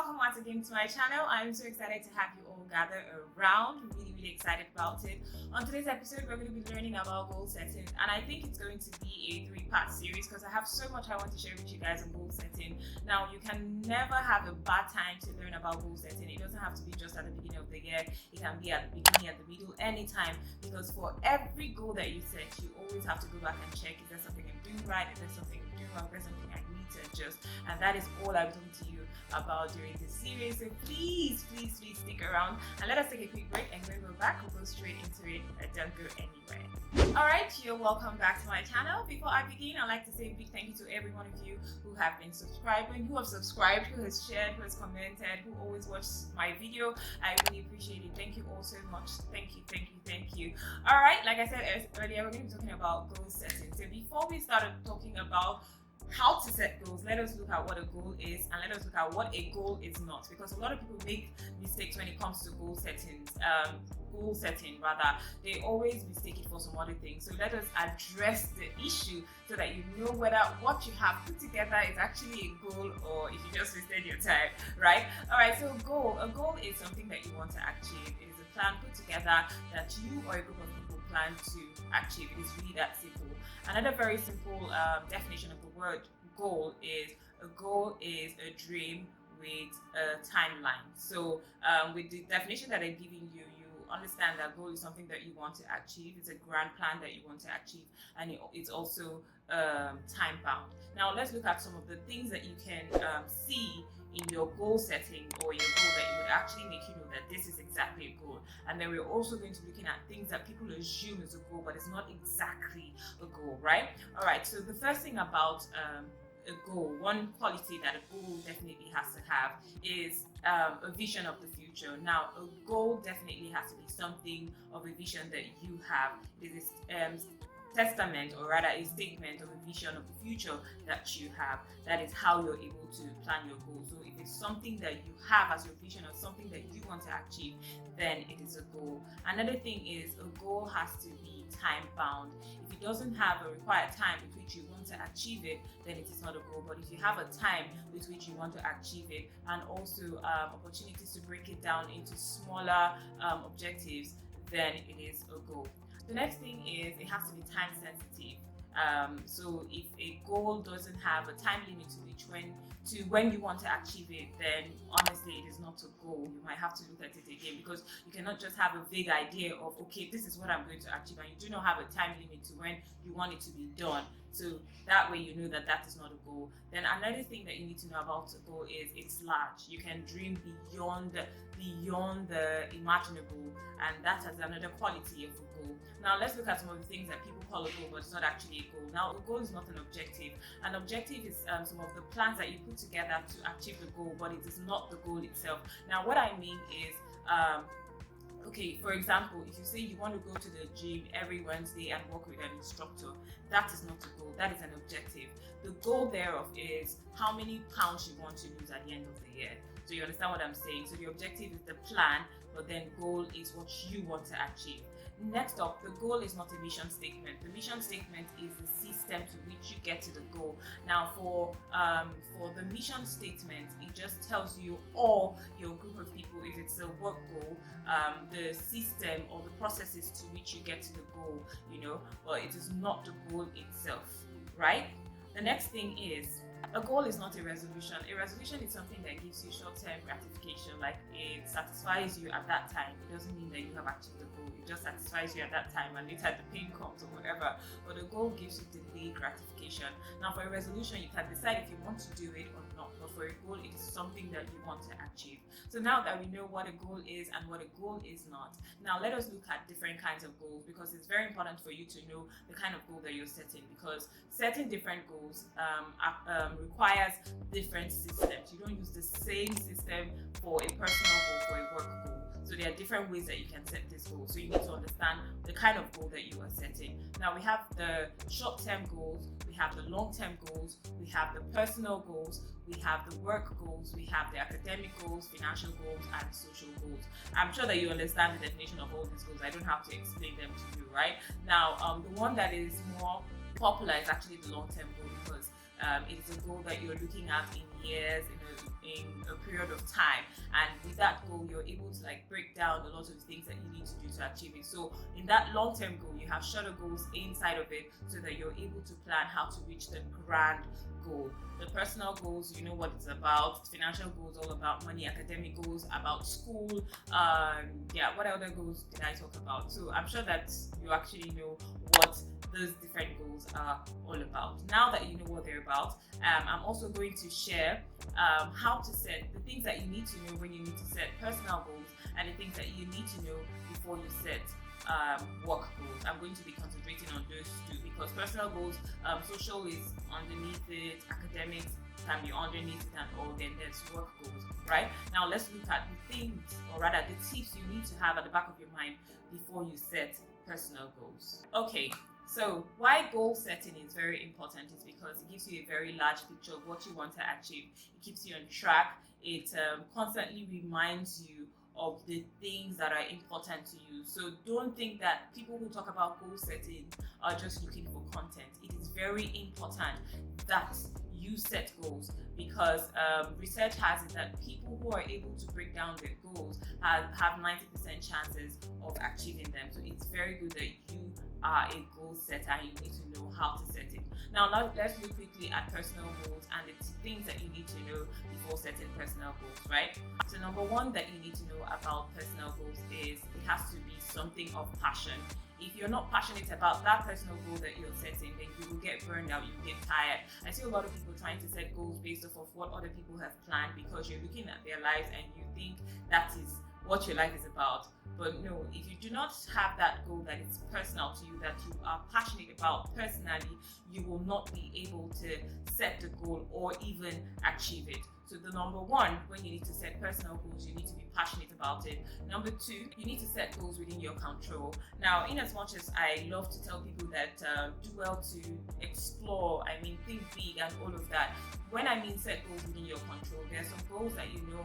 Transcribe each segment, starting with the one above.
welcome once again to my channel. I'm so excited to have you all gather around. Really excited about it. On today's episode, we're going to be learning about goal setting, and I think it's going to be a 3-part series because I have so much I want to share with you guys on goal setting. Now, you can never have a bad time to learn about goal setting. It doesn't have to be just at the beginning of the year. It can be at the beginning, at the middle, anytime, because for every goal that you set, you always have to go back and check, is there something I'm doing right, is there something I'm doing wrong, is there something I need to adjust. And that is all I'm talking to you about during this series. So please stick around and let us take a quick break, and when we're back, we'll go straight into it. Don't go anywhere. Alright, you're welcome back to my channel. Before I begin, I'd like to say a big thank you to every one of you who have been subscribing, who have subscribed, who has shared, who has commented, who always watch my video. I really appreciate it. Thank you all so much. Thank you. Alright, like I said earlier, we're going to be talking about goal setting. So before we started talking about how to set goals, let us look at what a goal is, and let us look at what a goal is not, because a lot of people make mistakes when it comes to goal setting, they always mistake it for some other things. So let us address the issue so that you know whether what you have put together is actually a goal or if you just wasted your time, right? Alright, so a goal is something that you want to achieve. It is a plan put together that you or a group of people plan to achieve. It is really that simple. Another very simple definition of the word goal is a dream with a timeline. So with the definition that I'm giving you, you understand that goal is something that you want to achieve. It's a grand plan that you want to achieve, and it's also time bound. Now let's look at some of the things that you can see in your goal setting or your goal that you would actually make you know that this is exactly a goal. And then we're also going to be looking at things that people assume is a goal, but it's not exactly a goal, right? All right, so the first thing about a goal, one quality that a goal definitely has to have is a vision of the future. Now, a goal definitely has to be something of a vision that you have. It is testament, or rather a statement of a vision of the future that you have. That is how you're able to plan your goal. So if it's something that you have as your vision or something that you want to achieve, then it is a goal. Another thing is a goal has to be time bound. If it doesn't have a required time with which you want to achieve it, then it is not a goal. But if you have a time with which you want to achieve it, and also opportunities to break it down into smaller objectives, then it is a goal. The next thing is it has to be time sensitive. So if a goal doesn't have a time limit to when you want to achieve it, then honestly it is not a goal. You might have to look at it again, because you cannot just have a vague idea of, okay, this is what I'm going to achieve, and you do not have a time limit to when you want it to be done. So that way you know that that is not a goal. Then another thing that you need to know about a goal is it's large. You can dream beyond the imaginable, and that has another quality of a goal. Now let's look at some of the things that people call a goal, but it's not actually a goal. Now, a goal is not an objective. An objective is some of the plans that you put together to achieve the goal, but it is not the goal itself. Now, what I mean is, okay, for example, if you say you want to go to the gym every Wednesday and work with an instructor, that is not a goal, that is an objective. The goal thereof is how many pounds you want to lose at the end of the year. So you understand what I'm saying? So the objective is the plan, but then goal is what you want to achieve. Next up, the goal is not a mission statement. The mission statement is the system to which you get to the goal. Now, for the mission statement, it just tells you or your group of people, if it's a work goal, the system or the processes to which you get to the goal, but it is not the goal itself, right? The next thing is, a goal is not a resolution. A resolution is something that gives you short-term gratification, like it satisfies you at that time. It doesn't mean that you have achieved the goal. It just satisfies you at that time, and later the pain comes or whatever. But the goal gives you delayed gratification. Now, for a resolution, you can decide if you want to do it or not. But for a goal, it is something that you want to achieve. So now that we know what a goal is and what a goal is not, now let us look at different kinds of goals, because it's very important for you to know the kind of goal that you're setting, because setting different goals requires different systems. You don't use the same system for a personal goal, for a work goal. So there are different ways that you can set this goal. So you need to understand the kind of goal that you are setting. Now we have the short-term goals, we have the long-term goals, we have the personal goals, we have the work goals, we have the academic goals, financial goals, and social goals. I'm sure that you understand the definition of all these goals. I don't have to explain them to you, right? Now, the one that is more popular is actually the long-term goal, because it is a goal that you're looking at in years, in a period period of time, and with that goal you're able to like break down a lot of things that you need to do to achieve it. So in that long-term goal you have shorter goals inside of it, so that you're able to plan how to reach the grand goal. The personal goals, you know what it's about. Financial goals, all about money. Academic goals, about school. What other goals did I talk about? So I'm sure that you actually know what those different goals are all about. Now that you know what they're about, I'm also going to share how to set the things that you need to know when you need to set personal goals, and the things that you need to know before you set work goals. I'm going to be concentrating on those two, because personal goals, social is underneath it, academics can be underneath it, and all. Then there's work goals, right? Now let's look at the things, or rather the tips you need to have at the back of your mind before you set personal goals. Okay, so why goal setting is very important is because it gives you a very large picture of what you want to achieve. It keeps you on track. It constantly reminds you of the things that are important to you. So don't think that people who talk about goal setting are just looking for content. It is very important that you set goals, because research has it that people who are able to break down their goals have 90% chances of achieving them. So it's very good that you are a goal setter and you need to know how to set it. Now let's look quickly at personal goals and the things that you need to know before setting personal goals, right? So number one that you need to know about personal goals is it has to be something of passion. If you're not passionate about that personal goal that you're setting, then you will get burned out, you will get tired. I see a lot of people trying to set goals based off of what other people have planned, because you're looking at their lives and you think that is what your life is about. But no, if you do not have that goal that is personal to you, that you are passionate about personally, you will not be able to set the goal or even achieve it. So the number one, when you need to set personal goals, you need to be passionate about it. Number two, you need to set goals within your control. Now, in as much as I love to tell people that do well to explore, I mean, think big and all of that. When I mean set goals within your control, there are some goals that you know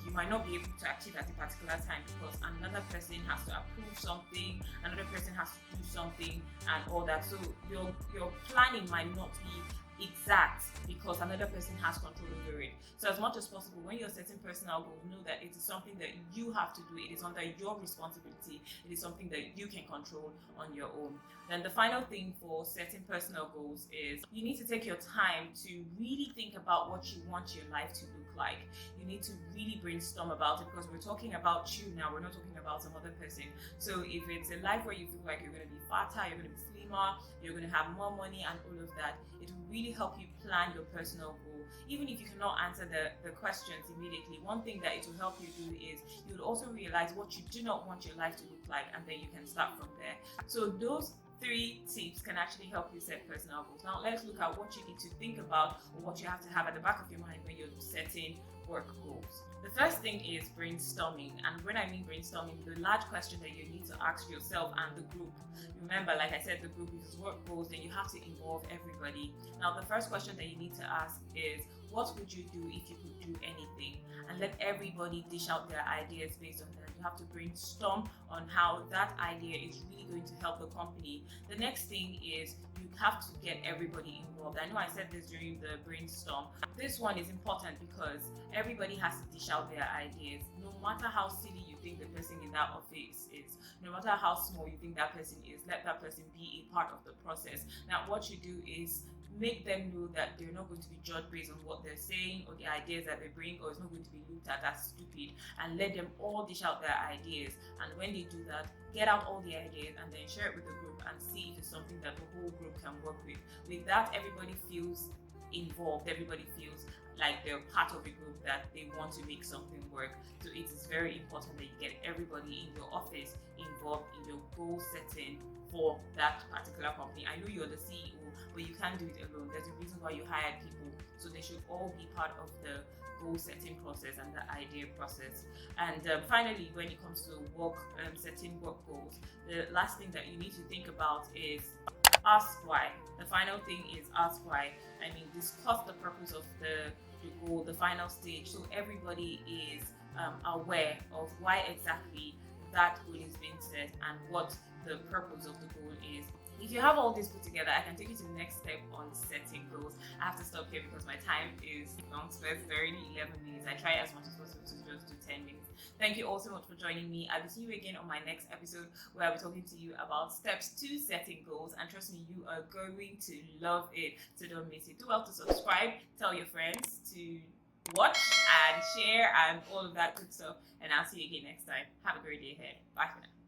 you might not be able to achieve at a particular time, because another person has to approve something, another person has to do something and all that. So your planning might not be exact because another person has control over it. So as much as possible, when you're setting personal goals, know that it is something that you have to do. It is under your responsibility. It is something that you can control on your own. Then the final thing for setting personal goals is you need to take your time to really think about what you want your life to look like. You need to really brainstorm about it, because we're talking about you now. We're not talking about some other person. So if it's a life where you feel like you're going to be fatter, you're going to be slimmer, you're going to have more money and all of that, it will really help you plan your personal goal. Even if you cannot answer the questions immediately, one thing that it will help you do is you will also realize what you do not want your life to look like, and then you can start from there. So those 3 tips can actually help you set personal goals. Now let's look at what you need to think about, or what you have to have at the back of your mind when you're setting work goals. The first thing is brainstorming, and when I mean brainstorming, the large question that you need to ask yourself and the group. Remember, like I said, the group is work goals, then you have to involve everybody. Now the first question that you need to ask is, what would you do if you could do anything? And let everybody dish out their ideas based on that. You have to brainstorm on how that idea is really going to help the company. The next thing is you have to get everybody involved. I know I said this during the brainstorm. This one is important because everybody has to dish out their ideas. No matter how silly you think the person in that office is, no matter how small you think that person is, let that person be a part of the process. Now what you do is make them know that they're not going to be judged based on what they're saying or the ideas that they bring, or it's not going to be looked at as stupid, and let them all dish out their ideas. And when they do that, get out all the ideas and then share it with the group and see if it's something that the whole group can work with. With that, everybody feels involved, everybody feels like they're part of a group, that they want to make something work. So it is very important that you get everybody in your office involved in your goal setting for that particular company. I know you're the CEO, but you can't do it alone. There's a reason why you hired people, so they should all be part of the goal setting process and the idea process. And finally, when it comes to setting work goals, the last thing that you need to think about is ask why. The final thing is ask why. I mean, discuss the purpose of the goal, the final stage, so everybody is aware of why exactly that goal is being set and what the purpose of the goal is. if you have all this put together, I can take you to the next step on setting goals. I have to stop here because my time is long spent. It's already 11 minutes. I try as much as possible to just do 10 minutes. Thank you all so much for joining me. I will see you again on my next episode where I'll be talking to you about steps to setting goals. And trust me, you are going to love it. So don't miss it. Do well to subscribe, tell your friends to watch and share and all of that good stuff. And I'll see you again next time. Have a great day ahead. Bye for now.